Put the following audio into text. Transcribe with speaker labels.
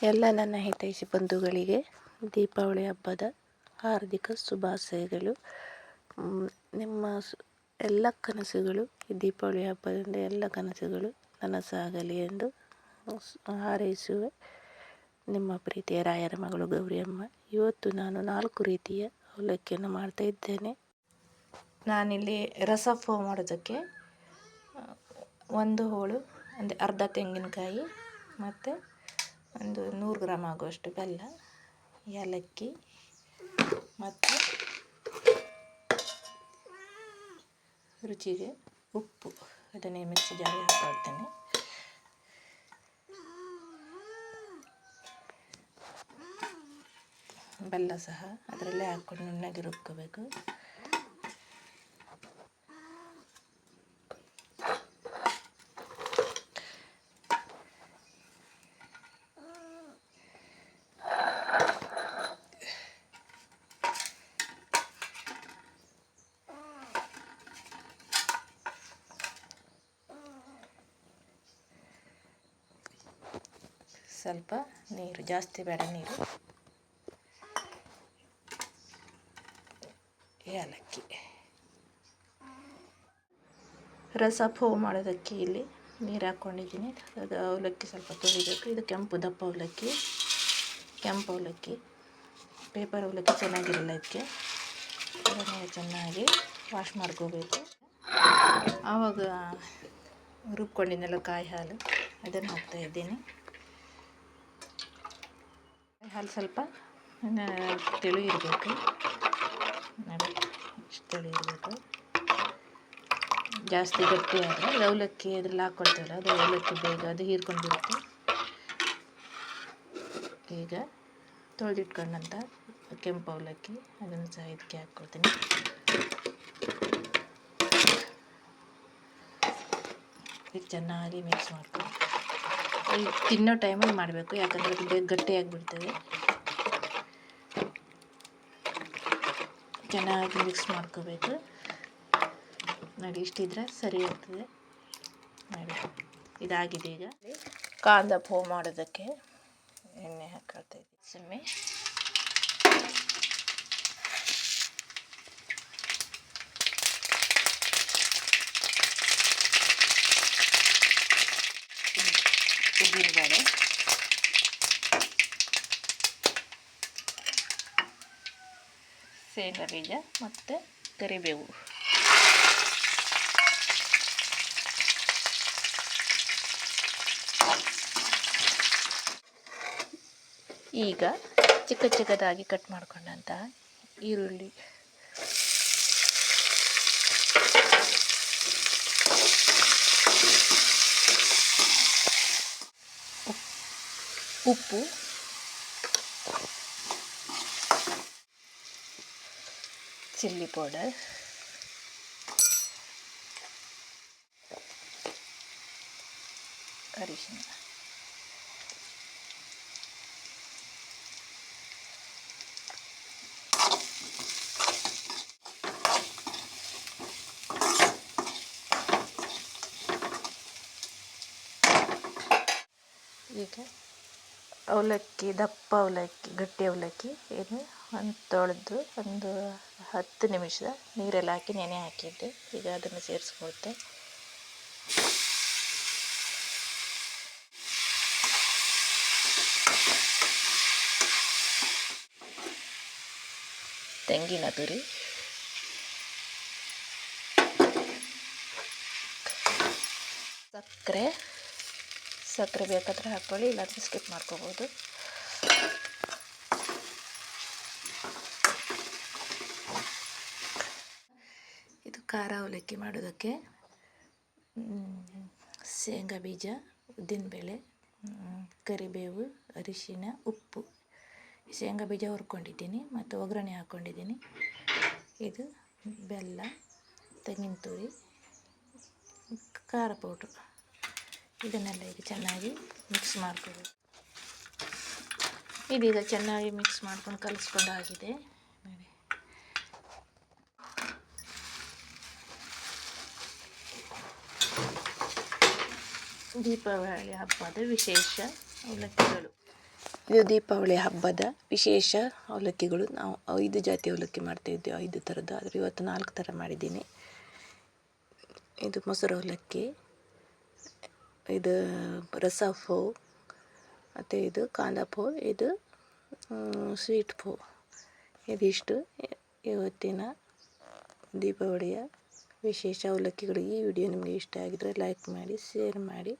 Speaker 1: ಎಲ್ಲ ನನ್ನ ಹಿತೈಷಿ ಬಂಧುಗಳಿಗೆ ದೀಪಾವಳಿ ಹಬ್ಬದ ಹಾರ್ದಿಕ ಶುಭಾಶಯಗಳು. ನಿಮ್ಮ ಎಲ್ಲ ಕನಸುಗಳು ಈ ದೀಪಾವಳಿ ಹಬ್ಬದಿಂದ ಎಲ್ಲ ಕನಸುಗಳು ನನಸಾಗಲಿ ಎಂದು ಹಾರೈಸುವೆ. ನಿಮ್ಮ ಪ್ರೀತಿಯ ರಾಯರ ಮಗಳು ಗೌರಿಯಮ್ಮ. ಇವತ್ತು ನಾನು 4 ರೀತಿಯ ಅವಲಕ್ಕಿಯನ್ನು ಮಾಡ್ತಾ ಇದ್ದೇನೆ. ನಾನಿಲ್ಲಿ ರಸಫೋ ಮಾಡೋದಕ್ಕೆ 1 ಹೋಳು ಅಂದರೆ ಅರ್ಧ ತೆಂಗಿನಕಾಯಿ ಮತ್ತು ಒಂದು 100 ಗ್ರಾಮ್ ಆಗುವಷ್ಟು ಬೆಲ್ಲ, ಏಲಕ್ಕಿ ಮತ್ತು ರುಚಿಗೆ ಉಪ್ಪು ಅದನ್ನೇ ಮಿಕ್ಸಿ ಜಾರಿಗೆ ಹಾಕ್ಕೊಳ್ತೇನೆ. ಬೆಲ್ಲ ಸಹ ಅದರಲ್ಲೇ ಹಾಕ್ಕೊಂಡು ನುಣ್ಣಗೆ ರುಬ್ಕೋಬೇಕು. ಸ್ವಲ್ಪ ನೀರು, ಜಾಸ್ತಿ ಬೇಡ ನೀರು. ಏಲಕ್ಕಿ. ರಸಫೋ ಮಾಡೋದಕ್ಕೆ ಇಲ್ಲಿ ನೀರು ಹಾಕ್ಕೊಂಡಿದ್ದೀನಿ. ಅದು ಅವಲಕ್ಕಿ ಸ್ವಲ್ಪ ತೊಳಿಬೇಕು. ಇದು ಕೆಂಪು ದಪ್ಪ ಅವಲಕ್ಕಿ, ಕೆಂಪು ಅವಲಕ್ಕಿ. ಪೇಪರ್ ಅವಲಕ್ಕಿ ಚೆನ್ನಾಗಿರಲ್ಲ ಇದಕ್ಕೆ. ಅದನ್ನು ಚೆನ್ನಾಗಿ ವಾಶ್ ಮಾಡ್ಕೋಬೇಕು. ಆವಾಗ ರುಬ್ಕೊಂಡಿದ್ದೆಲ್ಲ ಕಾಯಿ ಹಾಲು ಅದನ್ನು ಹಾಕ್ತಾಯಿದ್ದೀನಿ. ಹಾಲು ಸ್ವಲ್ಪ ತೆಳು ಇರಬೇಕು, ನೋಡಿ ಇಷ್ಟು ತೆಳು ಇರಬೇಕು. ಜಾಸ್ತಿ ಗಟ್ಟಿ ಆದರೆ ಅದು ಅವಲಕ್ಕಿ ಅದ್ರಲ್ಲಿ ಹಾಕ್ಕೊಳ್ತೇವಲ್ಲ ಅದು ಅವಲಕ್ಕಿ ಬೇಗ ಅದು ಹೀರ್ಕೊಂಡ್ಬಿಡುತ್ತೆ. ಈಗ ತೊಳೆದಿಟ್ಕೊಂಡಂಥ ಕೆಂಪು ಅವಲಕ್ಕಿ ಅದನ್ನು ಸಹ ಇದಕ್ಕೆ ಹಾಕ್ಕೊಳ್ತೀನಿ. ಇದು ಚೆನ್ನಾಗಿ ಮಿಕ್ಸ್ ಮಾಡ್ಕೊಂಡು ತಿನ್ನೋ ಟೈಮಲ್ಲಿ ಮಾಡಬೇಕು, ಯಾಕಂದರೆ ಅದು ಬೇಗ ಗಟ್ಟಿಯಾಗಿಬಿಡ್ತದೆ. ಚೆನ್ನಾಗಿ ಮಿಕ್ಸ್ ಮಾಡ್ಕೋಬೇಕು. ನೋಡಿ ಇಷ್ಟಿದ್ರೆ ಸರಿ ಆಗ್ತದೆ. ನೋಡಿ ಇದಾಗಿದೆ. ಈಗ ಕಾಂದ ಪೋ ಮಾಡೋದಕ್ಕೆ ಎಣ್ಣೆ ಹಾಕ್ಕೊಳ್ತಾ ಇದ್ದೀನಿ. ಸುಮ್ಮನೆ ಉದ್ದಿನಬೇಳೆ, ಶೇಂಗಾ ಬೀಜ ಮತ್ತು ಕರಿಬೇವು. ಈಗ ಚಿಕ್ಕ ಚಿಕ್ಕದಾಗಿ ಕಟ್ ಮಾಡ್ಕೊಂಡಂತಹ ಈರುಳ್ಳಿ, ಉಪ್ಪು, ಚಿಲ್ಲಿ ಪೌಡರ್, ಅರಿಶಿನ, ಈಗ ಅವಲಕ್ಕಿ, ದಪ್ಪ ಅವಲಕ್ಕಿ, ಗಟ್ಟಿ ಅವಲಕ್ಕಿ ಏನು ಒಂದು ತೊಳೆದು ಒಂದು 10 ನಿಮಿಷ ನೀರೆಲ್ಲ ಹಾಕಿ ನೆನೆ ಹಾಕಿದ್ದೆ. ಈಗ ಅದನ್ನು ಸೇರಿಸ್ಕೊಳ್ತೆ. ತೆಂಗಿನ ತುರಿ, ಸಕ್ಕರೆ ಬೇಕಾದರೆ ಹಾಕ್ಕೊಳ್ಳಿ, ಇಲ್ಲಾಂದರೆ ಸ್ಕಿಪ್ ಮಾಡ್ಕೋಬೋದು. ಇದು ಖಾರ ಅವಲಕ್ಕಿ ಮಾಡೋದಕ್ಕೆ ಶೇಂಗಾ ಬೀಜ, ಉದ್ದಿನಬೇಳೆ, ಕರಿಬೇವು, ಅರಿಶಿನ, ಉಪ್ಪು. ಶೇಂಗಾ ಬೀಜ ಹುರ್ಕೊಂಡಿದ್ದೀನಿ ಮತ್ತು ಒಗ್ಗರಣೆ ಹಾಕ್ಕೊಂಡಿದ್ದೀನಿ. ಇದು ಬೆಲ್ಲ, ತೆಂಗಿನ ತುರಿ, ಖಾರ ಪೌಡ್ರು. ಇದನ್ನೆಲ್ಲ ಈಗ ಚೆನ್ನಾಗಿ ಮಿಕ್ಸ್ ಮಾಡ್ಕೋಬೇಕು. ಇದೀಗ ಚೆನ್ನಾಗಿ ಮಿಕ್ಸ್ ಮಾಡ್ಕೊಂಡು ಕಲಿಸ್ಕೊಂಡು ಆಗಿದೆ. ನೋಡಿ ದೀಪಾವಳಿ ಹಬ್ಬದ ವಿಶೇಷ ಅವಲಕ್ಕಿಗಳು. ಇದು ದೀಪಾವಳಿ ಹಬ್ಬದ ವಿಶೇಷ ಅವಲಕ್ಕಿಗಳು. ನಾವು 5 ಜಾತಿ ಅವಲಕ್ಕಿ ಮಾಡ್ತಾಯಿದ್ದೇವೆ, 5 ಥರದ್ದು. ಆದರೆ ಇವತ್ತು 4 ಥರ ಮಾಡಿದ್ದೀನಿ. ಇದು ಮೊಸರು ಅವಲಕ್ಕಿ, ಇದು ರಸಫೋ, ಮತ್ತು ಇದು ಕಾಂದಫೋ, ಇದು ಸ್ವೀಟ್ ಫೋ. ಇದಿಷ್ಟು ಇವತ್ತಿನ ದೀಪಾವಳಿಯ ವಿಶೇಷ ಅವಲಕ್ಕಿಗಳು. ಈ ವಿಡಿಯೋ ನಿಮಗೆ ಇಷ್ಟ ಆಗಿದ್ದರೆ ಲೈಕ್ ಮಾಡಿ, ಶೇರ್ ಮಾಡಿ.